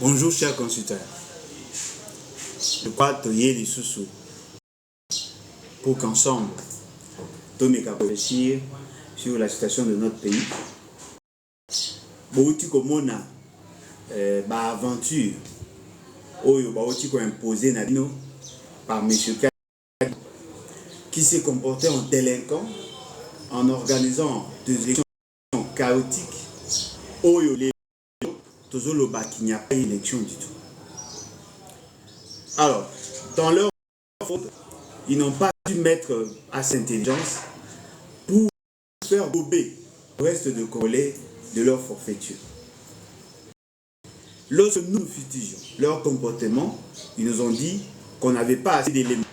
Bonjour chers consultants. Je crois que les sous pour qu'ensemble, nous puissions réfléchir sur la situation de notre pays. Beaucoup comme aventure imposée par M. Kadi, qui s'est comporté en délinquant en organisant des élections chaotiques. Qu'il n'y a pas d'élection du tout. Alors, dans leur faute, ils n'ont pas dû mettre assez d'intelligence pour faire gober le reste de Congolais de leur forfaiture. Lorsque nous fustigeons leur comportement, ils nous ont dit qu'on n'avait pas assez d'éléments.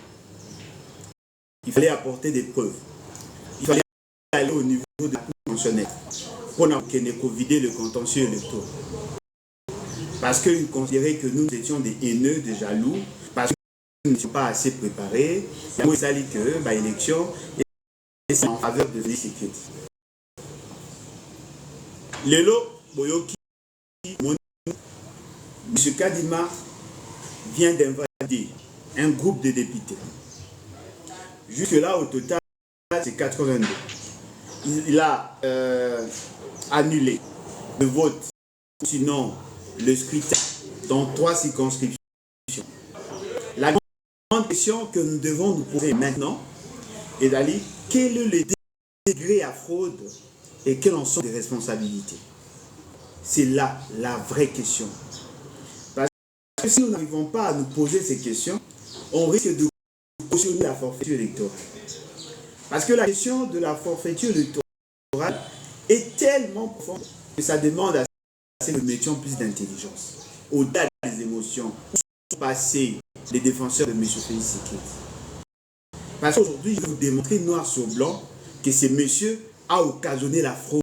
Il fallait apporter des preuves. Il fallait aller au niveau de la Cour constitutionnelle pour vider le contentieux électoral. Parce qu'ils considéraient que nous étions des haineux, des jaloux, parce que nous n'étions pas assez préparés. Il y a que l'élection est en faveur de l'insécurité. Lelo Boyoki, M. Kadima vient d'invalider un groupe de députés. Jusque-là, au total, c'est 82. Il a annulé le vote, sinon le scrutin dans 3 circonscriptions. La grande question que nous devons nous poser maintenant est d'aller quel est le degré à fraude et quelles en sont les responsabilités. C'est là la vraie question. Parce que si nous n'arrivons pas à nous poser ces questions, on risque de cautionner la forfaiture électorale. Parce que la question de la forfaiture électorale est tellement profonde que ça demande à que nous mettions plus d'intelligence. Au-delà des émotions, où sont passés les défenseurs de M. Félix Tshisekedi? Parce qu'aujourd'hui, je vais vous démontrer noir sur blanc que ce monsieur a occasionné la fraude.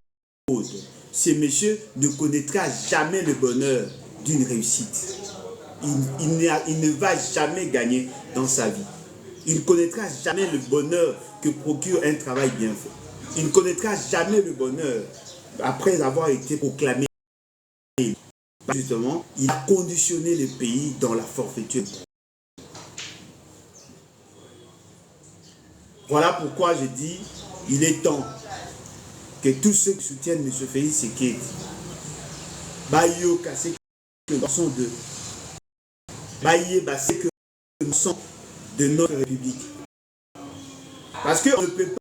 Ce monsieur ne connaîtra jamais le bonheur d'une réussite. Il ne va jamais gagner dans sa vie. Il ne connaîtra jamais le bonheur que procure un travail bien fait. Il ne connaîtra jamais le bonheur après avoir été proclamé. Justement, il a conditionné le pays dans la forfaiture. Voilà pourquoi je dis, il est temps que tous ceux qui soutiennent M. Félix Tshisekedi, sont de notre République. Parce qu'on ne peut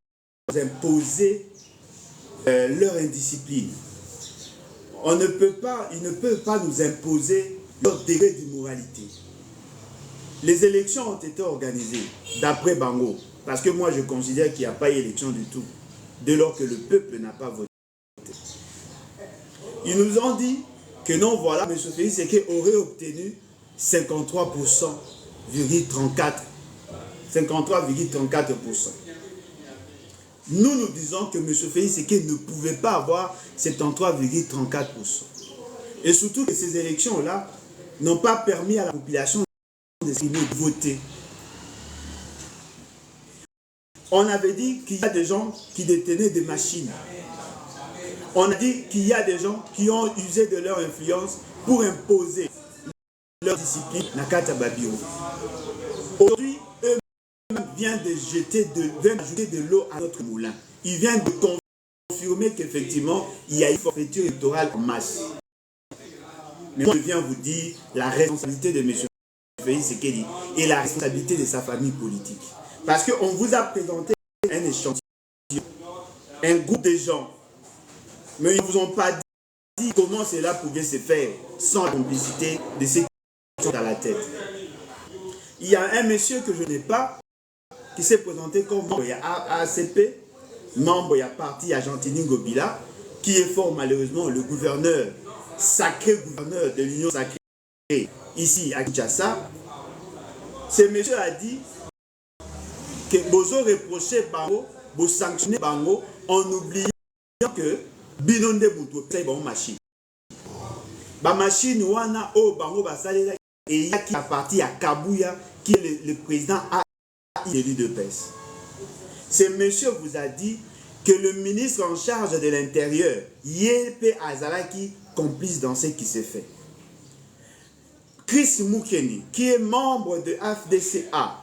pas imposer leur indiscipline. Ils ne peuvent pas nous imposer leur degré d'immoralité. Les élections ont été organisées d'après Bango, parce que moi je considère qu'il n'y a pas eu élection du tout, dès lors que le peuple n'a pas voté. Ils nous ont dit que non, voilà, M. Félix Tshisekedi aurait obtenu 53,34%. Nous disons que M. Félix Tshisekedi ne pouvait pas avoir 73,34%. Et surtout que ces élections-là n'ont pas permis à la population de voter. On avait dit qu'il y a des gens qui détenaient des machines. On a dit qu'il y a des gens qui ont usé de leur influence pour imposer leur discipline Nakata Babiro. Aujourd'hui, vient d'ajouter de l'eau à notre moulin. Il vient de confirmer qu'effectivement, il y a une forfaiture électorale en masse. Mais moi, je viens vous dire la responsabilité de M. Félix Tshisekedi et la responsabilité de sa famille politique. Parce qu'on vous a présenté un échantillon, un groupe de gens, mais ils ne vous ont pas dit comment cela pouvait se faire sans la complicité de ceux qui sont à la tête. Il y a un monsieur que je n'ai pas, qui s'est présenté comme membre ACP, membre du parti Argentini Ngobila, qui est fort malheureusement le gouverneur, sacré gouverneur de l'Union sacrée, ici à Kinshasa. Ce monsieur a dit que Bozo reprochait Bango, vous sanctionnez Bango en oubliant que Binonde Boutou c'est une machine. La machine wana o Bango basalela et il y a qui a parti à Kabouya qui est le président élu de PES. Ce monsieur vous a dit que le ministre en charge de l'Intérieur, Yépe Azalaki, complice dans ce qui s'est fait. Chris Moukeni, qui est membre de AFDCA,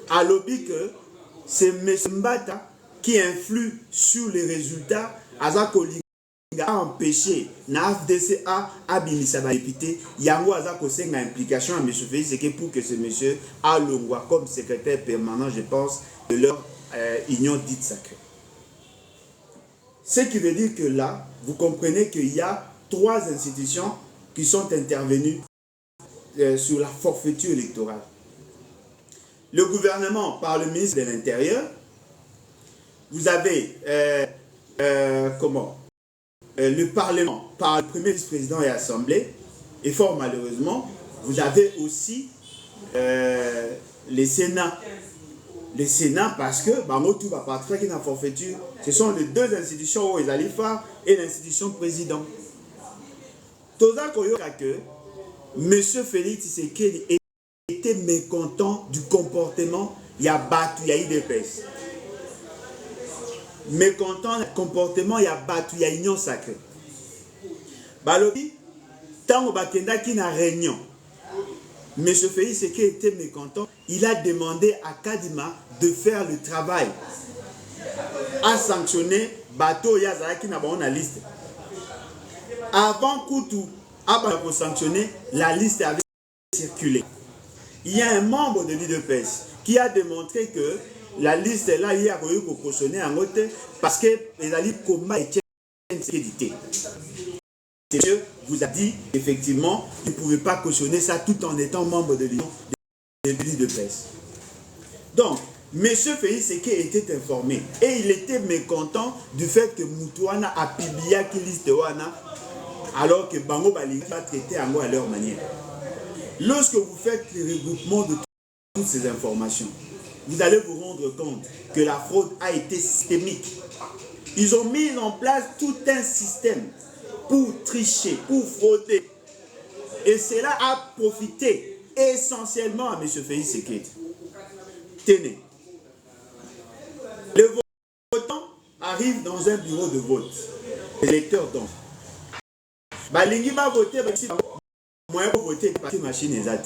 a lobby que c'est M. Mbata qui influe sur les résultats a empêché na FDCA abimisa ba député yango azako senga implication à M. Félix Tshisekedi pour que ce monsieur a l'ongwa comme secrétaire permanent, je pense, de leur union dite sacrée. Ce qui veut dire que là, vous comprenez qu'il y a 3 institutions qui sont intervenues sur la forfaiture électorale. Le gouvernement par le ministre de l'Intérieur, vous avez le Parlement par le premier vice-président et l'Assemblée, et fort malheureusement, vous avez aussi les Sénats. Les Sénats parce que tout va partir qui est en forfaiture. Ce sont les 2 institutions où ils allaient faire et l'institution président. Tout ça que M. Félix Tshisekedi était mécontent du comportement, il y a battu, il y a IDPS. Mécontent du comportement, il y a battu, il y a union sacrée. Balobi, tant au Bakenda qui n'a réunion, M. Félix Tshisekedi était mécontent, il a demandé à Kadima de faire le travail, à sanctionner bateau Yazara qui n'a pas la liste. Avant Koutou, pour sanctionner, la liste avait circulé. Il y a un membre de l'IDPS qui a démontré que la liste est là, il y a pour cautionner en côté parce que les alliés combat et édité. Monsieur vous a dit effectivement qu'il ne pouvait pas cautionner ça tout en étant membre de l'IDPS. Donc, M. Félix Tshisekedi était informé et il était mécontent du fait que Moutouana a publié qui liste Wana alors que Bango Bali va traiter à leur manière. Lorsque vous faites le regroupement de toutes ces informations, vous allez vous rendre compte que la fraude a été systémique. Ils ont mis en place tout un système pour tricher, pour frauder. Et cela a profité essentiellement à M. Félix Tshisekedi. Tenez. Le votant arrive dans un bureau de vote. L'électeur donc. Balingi va voter, moi je vais voter parce que la machine est zate.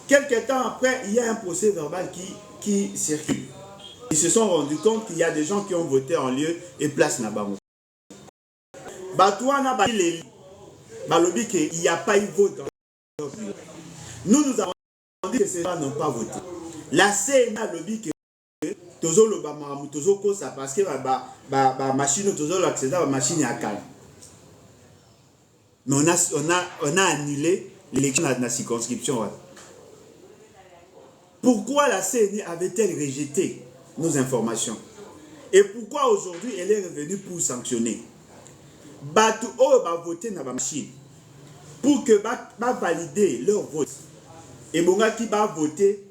Quelques temps après, il y a un procès verbal qui circule. Ils se sont rendus compte qu'il y a des gens qui ont voté en lieu et place Nabango. Batouana Balili, Balobi qu'il n'y a pas eu vote dans leur bureau. Nous avons dit que ces gens n'ont pas voté. La CNA lobby que Tozo le Bamaramou, Tozo Kosa, parce que la machine, Tozo l'accès à la machine est à calme. Mais on a annulé l'élection de la circonscription. Ouais. Pourquoi la CNI avait-elle rejeté nos informations? Et pourquoi aujourd'hui elle est revenue pour sanctionner? Batu O va voter dans la machine pour que va valider leur vote. Et Bonga qui va voter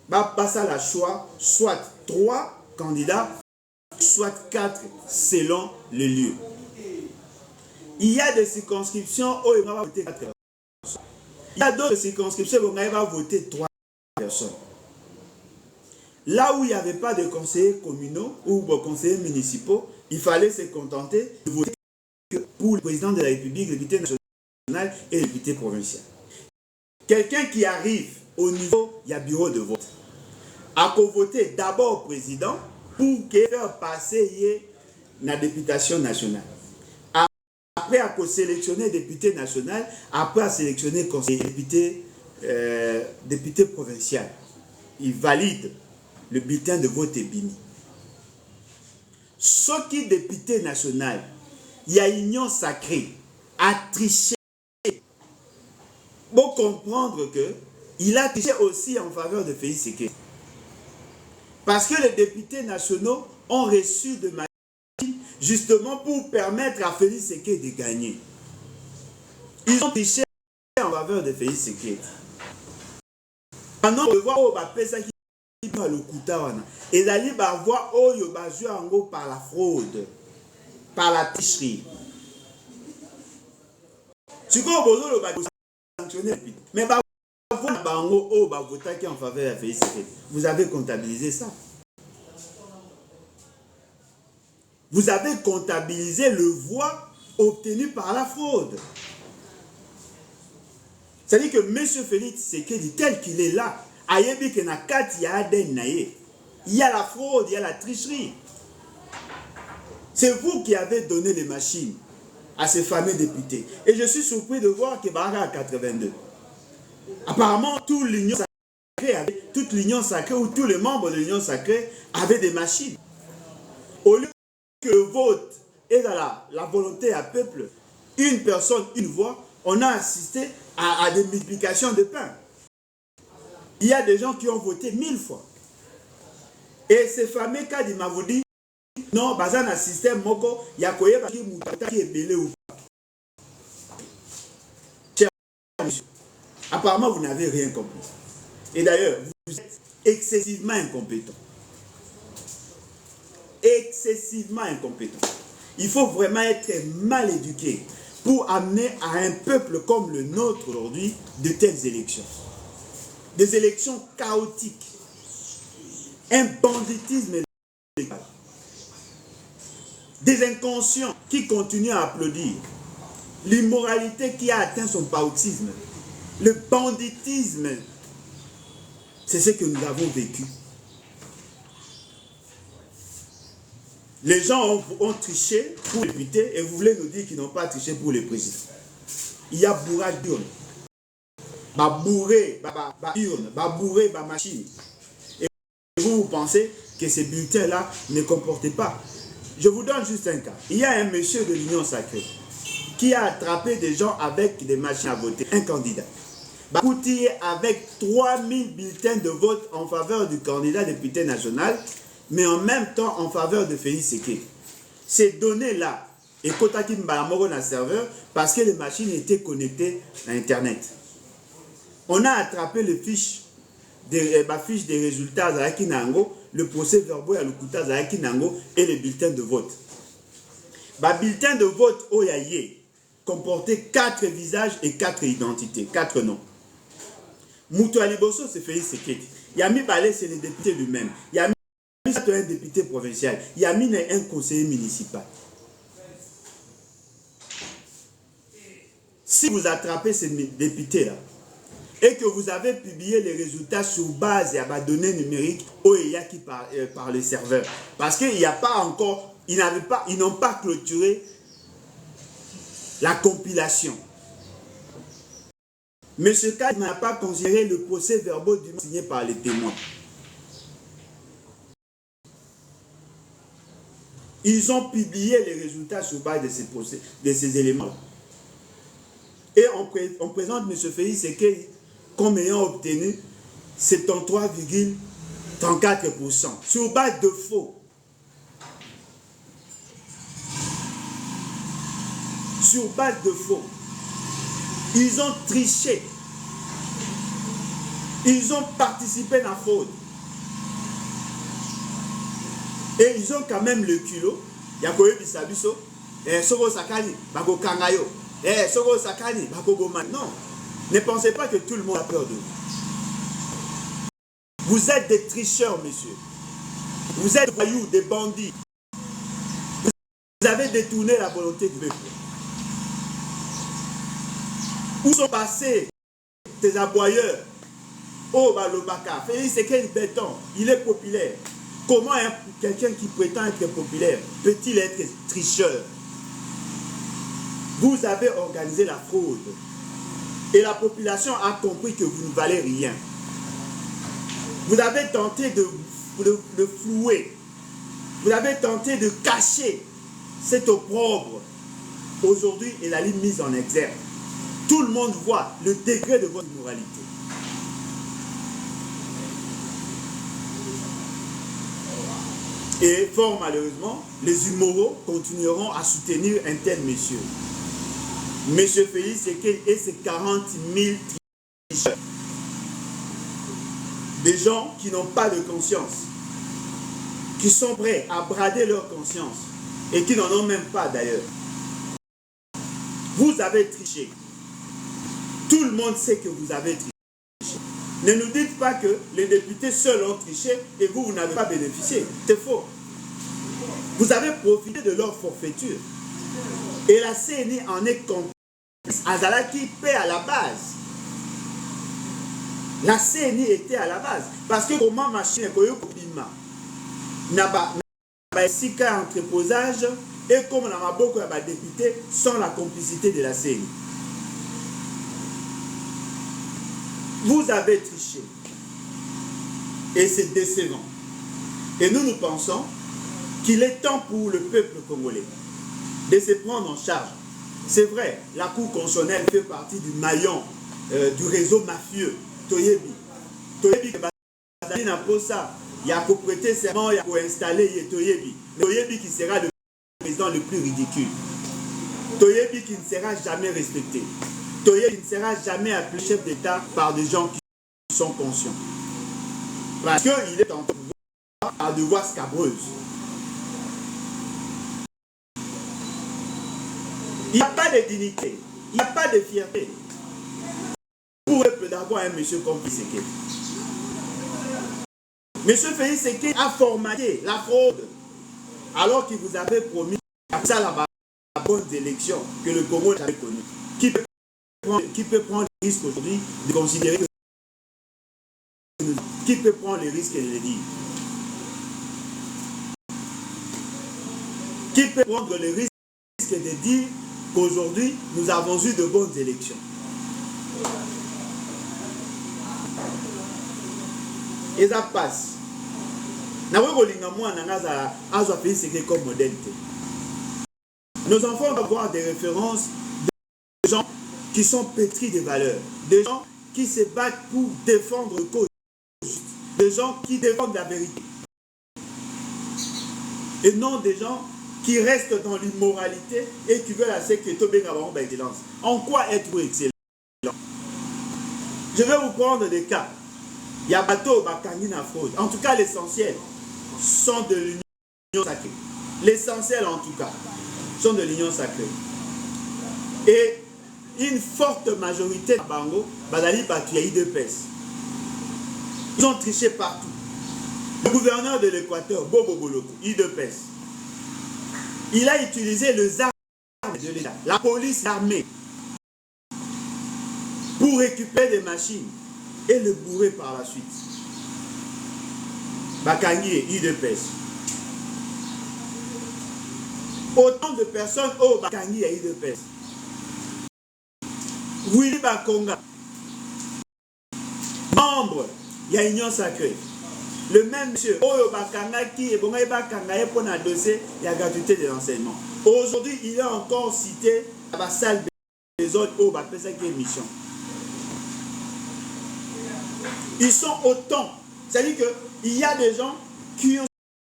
va passer à la choix soit 3 candidats, soit 4 selon le lieu. Il y a des circonscriptions où il va voter 4 personnes. Il y a d'autres circonscriptions où il va voter 3 personnes. Là où il n'y avait pas de conseillers communaux ou de conseillers municipaux, il fallait se contenter de voter pour le président de la République, le député national et le député provincial. Quelqu'un qui arrive au niveau, il y a bureau de vote, a voter d'abord président pour faire passer la députation nationale. Après, à sélectionner député national, après à sélectionner conseiller député provincial. Il valide le bulletin de vote est bini. Ce qui est député national, il y a union sacrée, a triché. Pour comprendre que il a triché aussi en faveur de Félix Tshisekedi. Parce que les députés nationaux ont reçu de machines justement pour permettre à Félix Tshisekedi de gagner. Ils ont triché en faveur de Félix Tshisekedi. Maintenant, on peut voir où ça qui le Koutawana. Et d'aller voir où il va jouer en gros par la fraude, par la tricherie. Tu comprends le va sanctionner. Mais voter en faveur de Félix Tshisekedi. Vous avez comptabilisé ça. Vous avez comptabilisé le voix obtenu par la fraude. C'est-à-dire que M. Félix Tshisekedi, tel qu'il est là, il y a la fraude, il y a la tricherie. C'est vous qui avez donné les machines à ces fameux députés. Et je suis surpris de voir que Baraka a 82. Apparemment, toute l'union sacrée ou tous les membres de l'union sacrée avaient des machines. Au lieu que le vote est dans la volonté à peuple, une personne, une voix, on a assisté à des multiplications de pain. Il y a des gens qui ont voté 1000 fois. Et ces fameux cas d'Imavoudi, non, bazan un système moko, yakoye qui moutata qui est belé ou pas. Cher monsieur, apparemment vous n'avez rien compris. Et d'ailleurs, vous êtes excessivement incompétent. Excessivement incompétent. Il faut vraiment être mal éduqué pour amener à un peuple comme le nôtre aujourd'hui de telles élections. Des élections chaotiques. Un banditisme électoral. Des inconscients qui continuent à applaudir. L'immoralité qui a atteint son paroxysme. Le banditisme. C'est ce que nous avons vécu. Les gens ont triché pour les députés et vous voulez nous dire qu'ils n'ont pas triché pour les présidents. Il y a bourrage d'urne. Bourré, urne, bourré, machine. Et vous pensez que ces bulletins-là ne comportaient pas. Je vous donne juste un cas. Il y a un monsieur de l'Union sacrée qui a attrapé des gens avec des machines à voter. Un candidat. Bakoutier avec 3000 bulletins de vote en faveur du candidat député national, mais en même temps en faveur de Félix Tshisekedi. Ces données-là, et Kotaki Mbalamoro dans le serveur, parce que les machines étaient connectées à Internet. On a attrapé les fiches des résultats à Kinango, le procès verbal à l'Okuta à Kinango et les bulletins de vote. Les bulletins de vote Oyaye comportaient 4 visages et 4 identités, 4 noms. Moutou Aliboso, c'est Félix Tshisekedi. Yami Balé, c'est le député lui-même. Yami, c'est un député provincial. Yami est un conseiller municipal. Si vous attrapez ces députés-là, et que vous avez publié les résultats sur base de données numériques OEA qui par le serveur. Parce qu'il n'y a pas encore, ils n'ont pas clôturé la compilation. M. K n'a pas considéré le procès verbal signé par les témoins. Ils ont publié les résultats sur base de ces éléments. Et on présente M. Félix Tshisekedi comme ayant obtenu 73,34% sur base de faux. Sur base de faux. Ils ont triché. Ils ont participé à la fraude. Et ils ont quand même le culot. Yakoye Bisabiso. Sogo Sakani. Bako Kangayo. Sogo Sakani. Bako Goman. Non. Ne pensez pas que tout le monde a peur de vous. Vous êtes des tricheurs, messieurs. Vous êtes des voyous, des bandits. Vous avez détourné la volonté du peuple. Où sont passés ces aboyeurs? Oh, Balobaka, Félix Tshisekedi béton, il est populaire. Comment quelqu'un qui prétend être populaire peut-il être tricheur? Vous avez organisé la fraude. Et la population a compris que vous ne valez rien. Vous avez tenté de flouer. Vous avez tenté de cacher cet opprobre. Aujourd'hui, il a mise en exergue. Tout le monde voit le degré de votre immoralité. Et fort malheureusement, les immoraux continueront à soutenir un tel monsieur. Monsieur Félix Tshisekedi et ses 40 000 tricheurs. Des gens qui n'ont pas de conscience, qui sont prêts à brader leur conscience et qui n'en ont même pas d'ailleurs. Vous avez triché. Tout le monde sait que vous avez triché. Ne nous dites pas que les députés seuls ont triché et vous n'avez pas bénéficié. C'est faux. Vous avez profité de leur forfaiture. Et la CNI en est complice. Azalaki paie à la base. La CNI était à la base. Parce que comment machine est Kobima n'a pas un entreposage et comme on a beaucoup de députés sans la complicité de la CNI. Vous avez triché. Et c'est décevant. Et nous pensons qu'il est temps pour le peuple congolais de se prendre en charge. C'est vrai, la Cour constitutionnelle fait partie du maillon du réseau mafieux. Toyebi. Toyebi, il n'a pas ça. Il y a pour prêter serment, il y a pour installer Toyebi. Toyebi qui sera le président le plus ridicule. Toyebi qui ne sera jamais respecté. Toyebi qui ne sera jamais appelé chef d'État par des gens qui sont conscients. Parce qu'il est en pouvoir à devoir scabreuse. Il n'y a pas de dignité, il n'y a pas de fierté pour le peuple d'avoir un monsieur comme Félix Tshisekedi. Monsieur Félix Tshisekedi a formaté la fraude alors qu'il vous avait promis ça la bonne élection que le Congo n'avait connue. Qui peut prendre le risque aujourd'hui de considérer que qui peut prendre le risque de le dire? Qui peut prendre le risque de dire qu'aujourd'hui nous avons eu de bonnes élections? Et ça passe. Comme modèle. Nos enfants doivent avoir des références de gens qui sont pétris de valeurs, des gens qui se battent pour défendre le cause, des gens qui défendent la vérité. Et non des gens qui restent dans l'immoralité et qui veulent assez que Tobé Gabaron excellence. En quoi êtes-vous excellent? Je vais vous prendre des cas. Il y a bateau, Bakangi na fraude. En tout cas, l'essentiel sont de l'union sacrée. L'essentiel, en tout cas, sont de l'union sacrée. Et une forte majorité de Bango, Badali Batuyaï de PES. Ils ont triché partout. Le gouverneur de l'Équateur, Bobo Boloko, IDPS, il a utilisé les armes de l'État, la police, l'armée, pour récupérer des machines et le bourrer par la suite. Bakangi et IDPS. Autant de personnes au Bakangi et IDPS. Willy Bakonga, membre, il y a Union Sacrée. Le même monsieur, Oyo Bakanga qui est bon, Bakanga pour un dossier, il y a gratuité de l'enseignement. Aujourd'hui, il est encore cité à la salle des autres au Bapesa qui est mission. Ils sont autant. C'est-à-dire qu'il y a des gens qui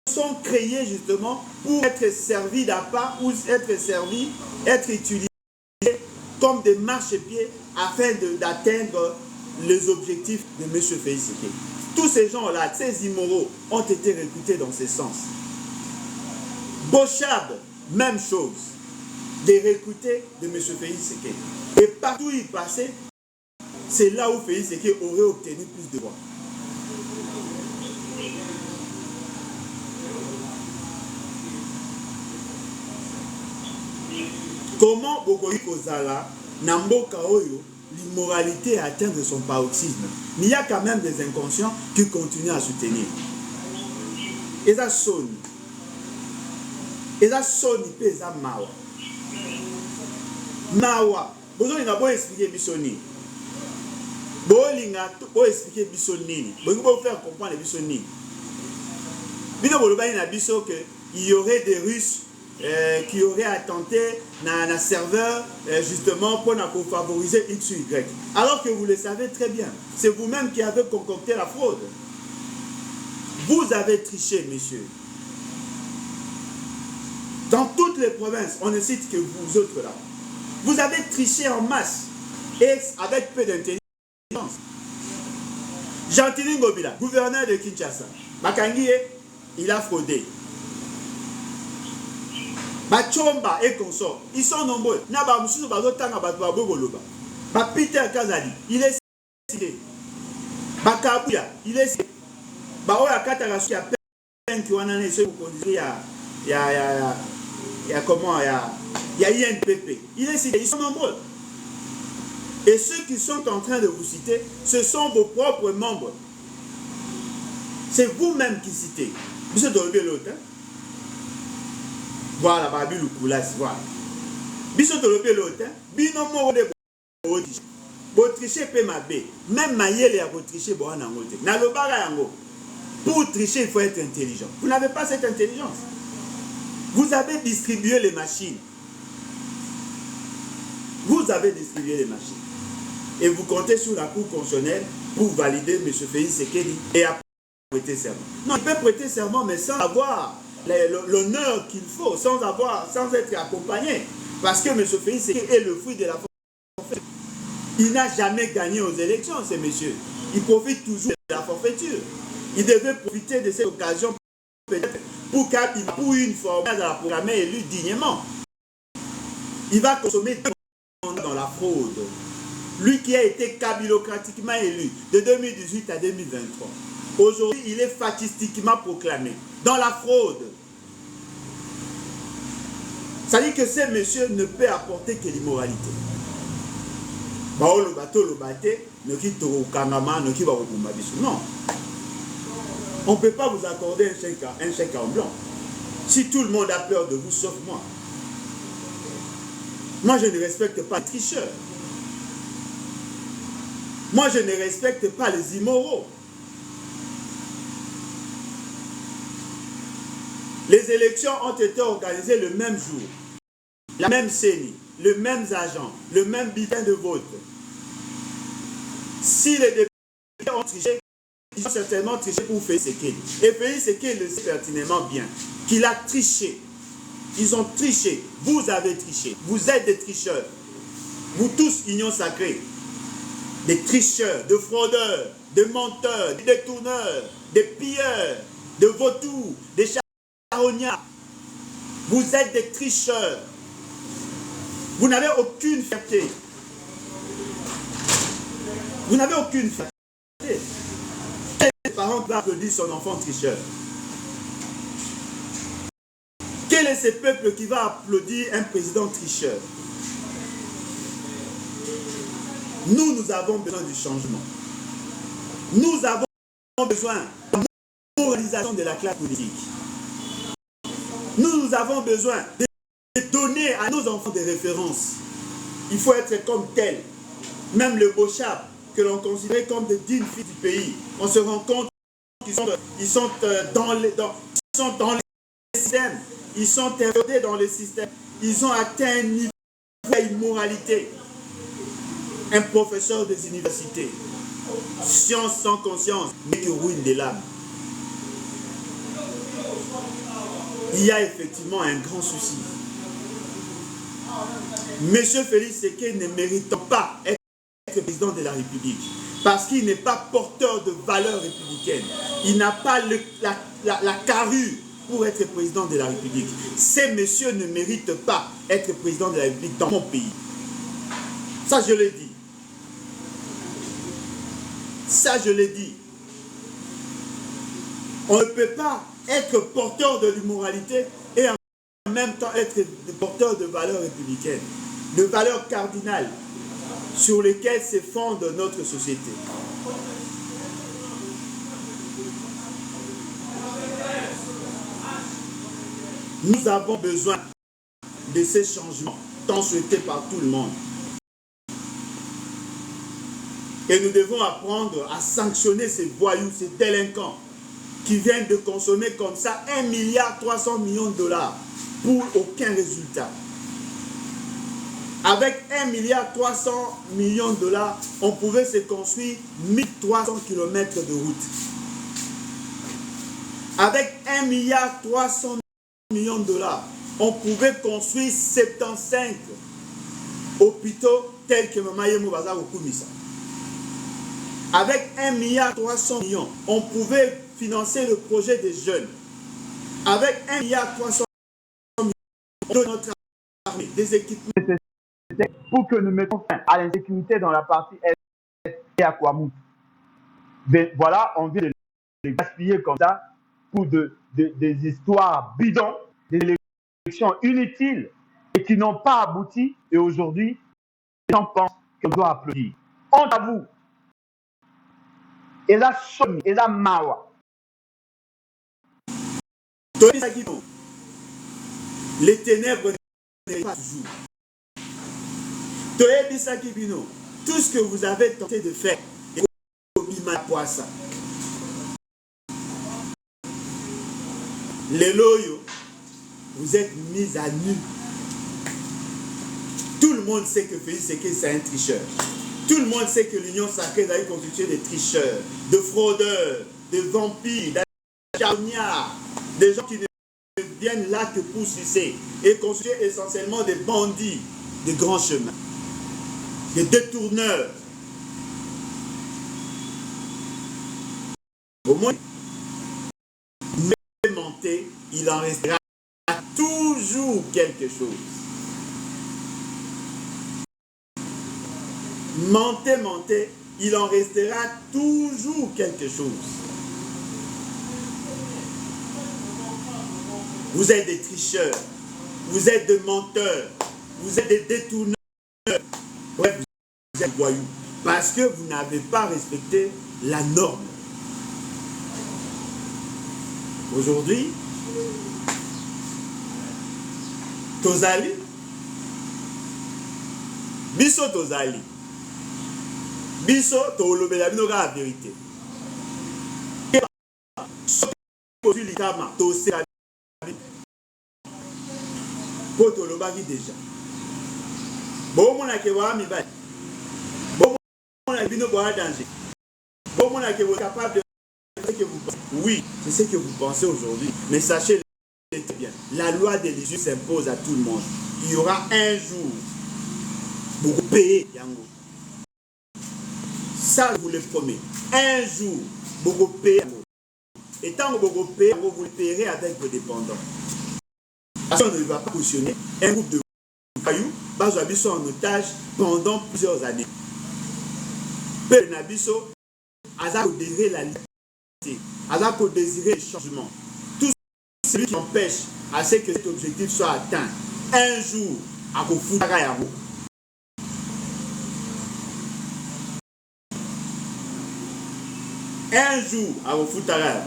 sont créés justement pour être servis d'appât ou être servis, être utilisés comme des marchepieds afin d'atteindre les objectifs de M. Félix Tshisekedi. Tous ces gens-là, ces immoraux, ont été recrutés dans ce sens. Bochab, même chose, des recrutés de M. Félix Tshisekedi. Et partout où il passait, c'est là où Félix Tshisekedi aurait obtenu plus de droits. Comment Bokoyi Kozala, Namboka Oyo, l'immoralité atteint de son paroxysme? Mais il y a quand même des inconscients qui continuent à soutenir. Et ça sonne. Et ça sonne, et ça mawa. Mawa. Besoin de vous expliquer Bissoni. Bolinga, vous expliquer Bissoni. Vous pouvez faire comprendre Bissoni. Bino Boloba na biso que il y aurait des Russes qui auraient attenté dans un serveur justement pour favoriser X ou Y. Alors que vous le savez très bien, c'est vous-même qui avez concocté la fraude. Vous avez triché, messieurs. Dans toutes les provinces, on ne cite que vous autres là. Vous avez triché en masse et avec peu d'intelligence. Gentili Ngobila, gouverneur de Kinshasa, Bakangi, il a fraudé. Bachomba et consorts, ils sont nombreux. Naba Moussou Bazotanga Batouabo Goloba. Peter Kazali, il est cité. Bakabuya, il est cité. Baoya Katarasu, il y a plein qui ont un essai pour conduire. Il y a comment, il y a INPP. Il est cité, ils sont nombreux. Et ceux qui sont en train de vous citer, ce sont vos propres membres. C'est vous-même qui citez. Monsieur Dolby l'autre. Voilà, Babi Loukoulas, voilà. Monsieur Dolby l'autre. Binomo de Botriche. Botriche peut m'abbé. Même Mayele a Botriche, Boanangote. Nalobara Yango. Pour tricher, il faut être intelligent. Vous n'avez pas cette intelligence. Vous avez distribué les machines. Vous avez distribué les machines. Et vous comptez sur la Cour constitutionnelle pour valider M. Félix Tshisekedi et après prêter serment. Non, il peut prêter serment, mais sans avoir l'honneur qu'il faut, sans être accompagné. Parce que M. Félix Tshisekedi est le fruit de la forfaiture. Il n'a jamais gagné aux élections, ce monsieur. Il profite toujours de la forfaiture. Il devait profiter de cette occasion peut-être pour une formule à la programmer élu dignement. Il va consommer dans la fraude. Lui qui a été kabilocratiquement élu de 2018 à 2023. Aujourd'hui, il est fatistiquement proclamé dans la fraude. Ça dit que ce monsieur ne peut apporter que l'immoralité. Non. On ne peut pas vous accorder un chèque en blanc. Si tout le monde a peur de vous, sauf moi. Moi, je ne respecte pas les tricheurs. Moi, je ne respecte pas les immoraux. Les élections ont été organisées le même jour. La même CENI, le même agent, le même bulletin de vote. Si les députés ont triché, ils ont certainement triché pour Félix Tshisekedi. Et Félix Tshisekedi le sait pertinemment bien qu'il a triché. Ils ont triché. Vous avez triché. Vous êtes des tricheurs. Vous tous, union sacrée. Des tricheurs, de fraudeurs, de menteurs, des détourneurs, des pilleurs, de vautours, des charognards. Vous êtes des tricheurs. Vous n'avez aucune fierté. Vous n'avez aucune fierté. Les parents doivent applaudir son enfant tricheur. Quel est ce peuple qui va applaudir un président tricheur? Nous avons besoin du changement. Nous avons besoin de la moralisation de la classe politique. Nous avons besoin de donner à nos enfants des références. Il faut être comme tel. Même le Bochab, que l'on considère comme des dignes filles du pays, on se rend compte qu'ils sont dans les systèmes. Ils sont érodés dans le système. Ils ont atteint un niveau d'immoralité. Un professeur des universités, science sans conscience, mais qui ruine des lames. Il y a effectivement un grand souci. Monsieur Félix Tshisekedi ne mérite pas être président de la République parce qu'il n'est pas porteur de valeurs républicaines. Il n'a pas la carrure pour être président de la République. Ces messieurs ne méritent pas être président de la République dans mon pays. Ça, je l'ai dit. Ça, je l'ai dit. On ne peut pas être porteur de l'immoralité et en même temps être porteur de valeurs républicaines, de valeurs cardinales sur lesquelles se fonde notre société. Nous avons besoin de ces changements, tant souhaités par tout le monde. Et nous devons apprendre à sanctionner ces voyous, ces délinquants qui viennent de consommer comme ça 1,3 milliard pour aucun résultat. Avec 1,3 milliard, on pouvait se construire 1300 km de route. Avec 1,3 milliard, on pouvait construire 75 hôpitaux tels que Mamayemo Bazar au Koumissa. Avec 1,3 milliard, on pouvait financer le projet des jeunes. Avec 1,3 milliard, on donne notre armée des équipements pour que nous mettions fin à l'insécurité dans la partie Est et à Kwamouth. Voilà, on vient de les gaspiller comme ça pour des histoires bidons, des élections inutiles et qui n'ont pas abouti. Et aujourd'hui, les gens pensent que je dois applaudir. Honte à vous. Et ça sonne, et ça mawa. Les ténèbres n'est pas toujours. Tout ce que vous avez tenté de faire, les loyaux, vous êtes mis à nu. Tout le monde sait que Félix Tshisekedi c'est un tricheur. Tout le monde sait que l'Union sacrée est constituée de tricheurs, de fraudeurs, de vampires, de charognards, des gens qui ne viennent là que pour sucer et constitués essentiellement des bandits de grands chemins, des détourneurs. Au moins, même menté, il en restera toujours quelque chose. Mentez, il en restera toujours quelque chose. Vous êtes des tricheurs, vous êtes des menteurs, vous êtes des détourneurs, bref, vous êtes voyous, parce que vous n'avez pas respecté la norme. Aujourd'hui, Tozali, biso Tozali, biso tolobela bino la vérité. Po tolobaki déjà. Bon mona ke wa mi ba. Bon mona bino boa danger. Bon mona ke vous capable de que vous pensez. Oui, c'est ce que vous pensez aujourd'hui, mais sachez bien, la loi de l'Église s'impose à tout le monde. Il y aura un jour beaucoup payer yango. Ça, je vous le promets. Un jour, beaucoup payer. Et tant que beaucoup payer, vous le payerez avec vos dépendants. Parce qu'on ne va pas cautionner un groupe de voyous, parce qu'ils sont en otage pendant plusieurs années. Peu n'abisso, Azako désirer la liberté, Azako désirer le changement. Tout celui qui empêche à ce que cet objectif soit atteint, un jour, à Kofuta Yamo. Un jour, à Kofuta,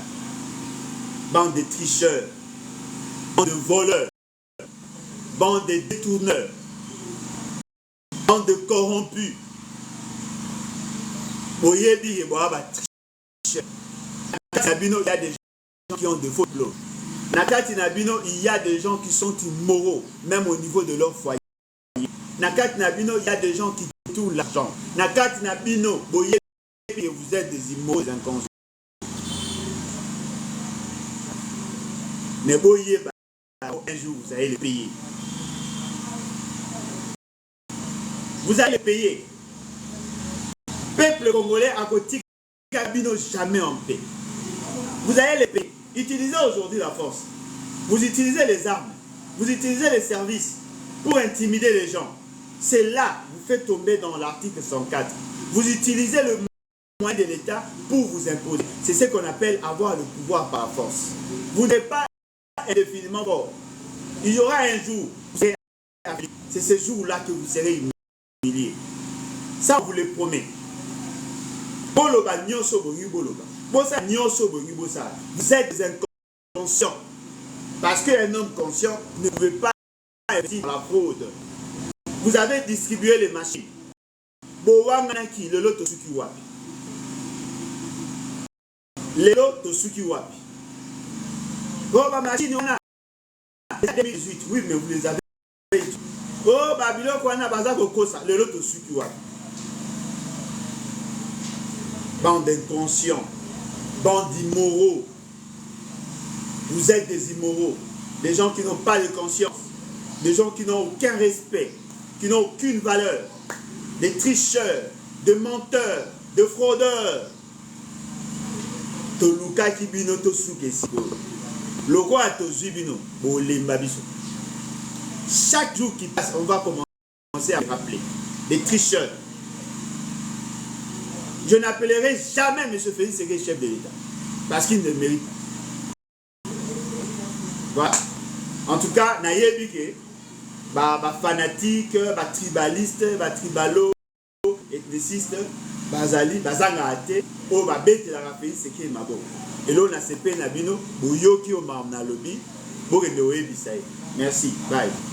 bande de tricheurs, bande de voleurs, bande de détourneurs, bande de corrompus. Oyebi et Boaba tricheurs. Il y a des gens qui ont de faux plots. Nakati Nabino, il y a des gens qui sont immoraux, même au niveau de leur foyer. Nakati Nabino, il y a des gens qui détournent l'argent. Nakati Nabino, vous êtes des immoraux inconscients. Mais boyé, un jour, vous allez les payer. Vous allez payer. Peuple congolais à côté Kabino jamais en paix. Vous allez les payer. Utilisez aujourd'hui la force. Vous utilisez les armes. Vous utilisez les services pour intimider les gens. C'est là vous faites tomber dans l'article 104. Vous utilisez le moyen de l'État pour vous imposer. C'est ce qu'on appelle avoir le pouvoir par force. Vous n'êtes pas indéfiniment fort. Il y aura un jour, c'est ce jour-là que vous serez humilié. Ça, vous le promet. Boloba nyonso bongi boloba. Bosa nyonso bongi bosa. Vous êtes des inconscients. Parce qu'un homme conscient ne peut pas investir dans la fraude. Vous avez distribué les machines. Bowanganaki, le lot tosuki wapi. Le lot tosuki wapi. Oh, ma machine, on a 2018. Oui, mais vous les avez. Oh, Babylone, on a bazar kokosa. Le lot tosuki wapi. Bande d'inconscients, bande d'immoraux. Vous êtes des immoraux, des gens qui n'ont pas de conscience, des gens qui n'ont aucun respect, qui n'ont aucune valeur, des tricheurs, des menteurs, des fraudeurs. Toluka kibino to sukesiko. Loko a to zubino, bolemba biso. Chaque jour qui passe, on va commencer à rappeler des tricheurs. Je n'appellerai jamais M. Félix Tshisekedi chef de l'État. Parce qu'il ne mérite pas. Voilà. En tout cas, nayebi ke ba fanatique, ba tribaliste, ba tribalo, publiciste bazali bazanga ate o babetelaka Félix Sekei maboko elo na sepe na bino boyoki o mam na lobi bokende oyebisa ye. Merci, bye.